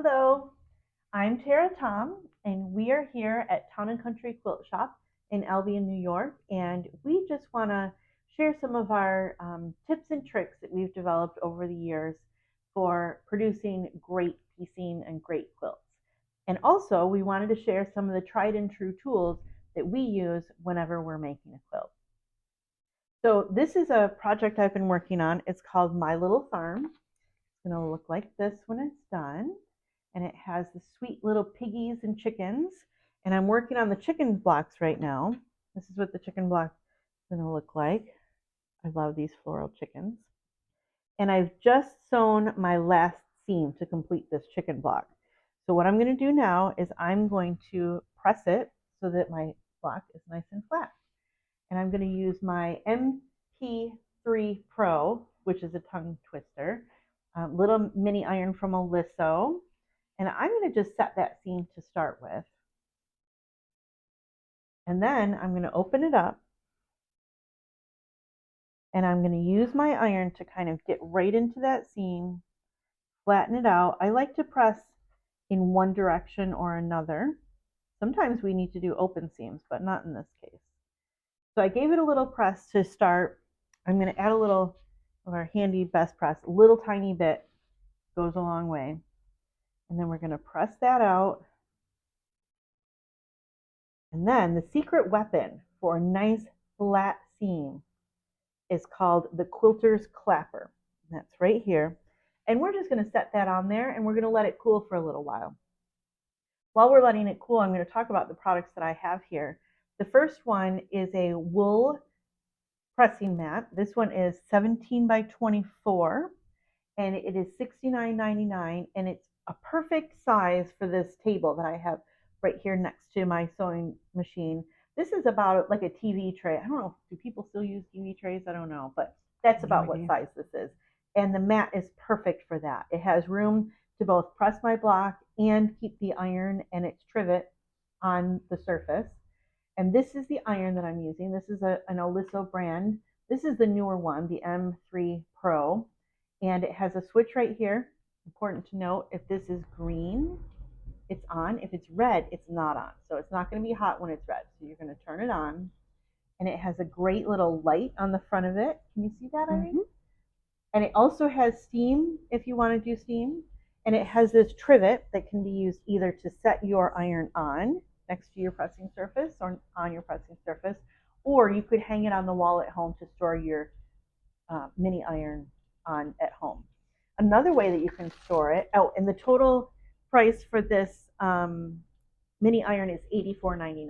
Hello, I'm Tara Tom, and we are here at Town and Country Quilt Shop in Albion, New York, and we just want to share some of our tips and tricks that we've developed over the years for producing great piecing and great quilts. And also, we wanted to share some of the tried and true tools that we use whenever we're making a quilt. So this is a project I've been working on. It's called My Little Farm. It's going to look like this when it's done. And it has the sweet little piggies and chickens. And I'm working on the chicken blocks right now. This is what the chicken block is going to look like. I love these floral chickens. And I've just sewn my last seam to complete this chicken block. So what I'm going to do now is I'm going to press it so that my block is nice and flat. And I'm going to use my M3 Pro, which is a tongue twister, little mini iron from Oliso. And I'm going to just set that seam to start with. And then I'm going to open it up. And I'm going to use my iron to kind of get right into that seam, flatten it out. I like to press in one direction or another. Sometimes we need to do open seams, but not in this case. So I gave it a little press to start. I'm going to add a little of our handy best press. A little tiny bit goes a long way. And then we're going to press that out. And then the secret weapon for a nice flat seam is called the quilter's clapper. And that's right here. And we're just going to set that on there and we're going to let it cool for a little while. While we're letting it cool, I'm going to talk about the products that I have here. The first one is a wool pressing mat. This one is 17 by 24 and it is $69.99 and it's a perfect size for this table that I have right here next to my sewing machine. This is about like a TV tray. I don't know, do people still use TV trays? I don't know, but that's about what size this is. And the mat is perfect for that. It has room to both press my block and keep the iron and its trivet on the surface. And this is the iron that I'm using. This is an Oliso brand. This is the newer one, the M3 Pro. And it has a switch right here. Important to note, if this is green, it's on. If it's red, it's not on. So it's not going to be hot when it's red. So you're going to turn it on. And it has a great little light on the front of it. Can you see that, Irene? Mm-hmm. And it also has steam if you want to do steam. And it has this trivet that can be used either to set your iron on next to your pressing surface or on your pressing surface, or you could hang it on the wall at home to store your mini iron on at home. Another way that you can store it, and the total price for this mini iron is $84.99.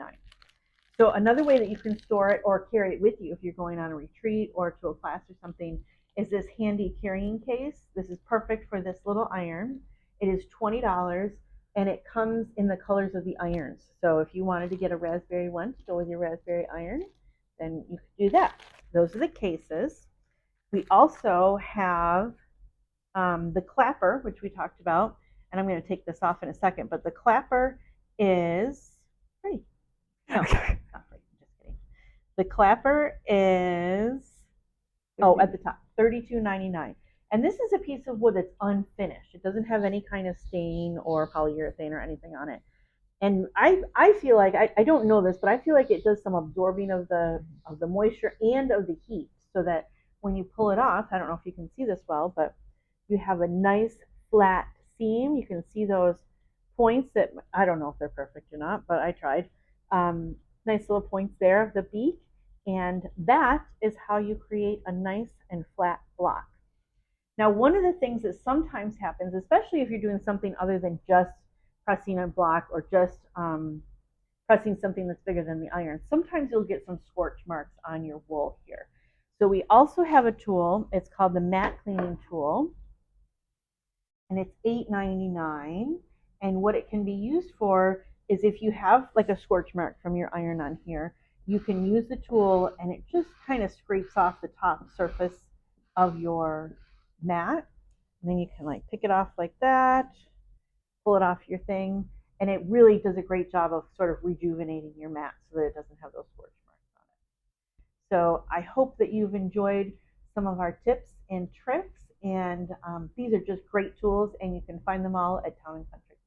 So another way that you can store it or carry it with you if you're going on a retreat or to a class or something is this handy carrying case. This is perfect for this little iron. It is $20 and it comes in the colors of the irons. So if you wanted to get a raspberry one to go with your raspberry iron, then you could do that. Those are the cases. We also have the clapper, which we talked about, and I'm going to take this off in a second, but the clapper is free. No, it's not free. Just kidding. The clapper is, at the top, $32.99. And this is a piece of wood that's unfinished. It doesn't have any kind of stain or polyurethane or anything on it. And I feel like, I don't know this, but I feel like it does some absorbing of the moisture and of the heat so that when you pull it off, I don't know if you can see this well, but you have a nice flat seam. You can see those points that, I don't know if they're perfect or not, but I tried. Nice little points there of the beak. And that is how you create a nice and flat block. Now, one of the things that sometimes happens, especially if you're doing something other than just pressing a block or just pressing something that's bigger than the iron, sometimes you'll get some scorch marks on your wool here. So we also have a tool. It's called the mat cleaning tool. And it's $8.99. And what it can be used for is if you have like a scorch mark from your iron on here, you can use the tool and it just kind of scrapes off the top surface of your mat. And then you can like pick it off like that, pull it off your thing. And it really does a great job of sort of rejuvenating your mat so that it doesn't have those scorch marks on it. So I hope that you've enjoyed some of our tips and tricks. And these are just great tools, and you can find them all at Town and Country.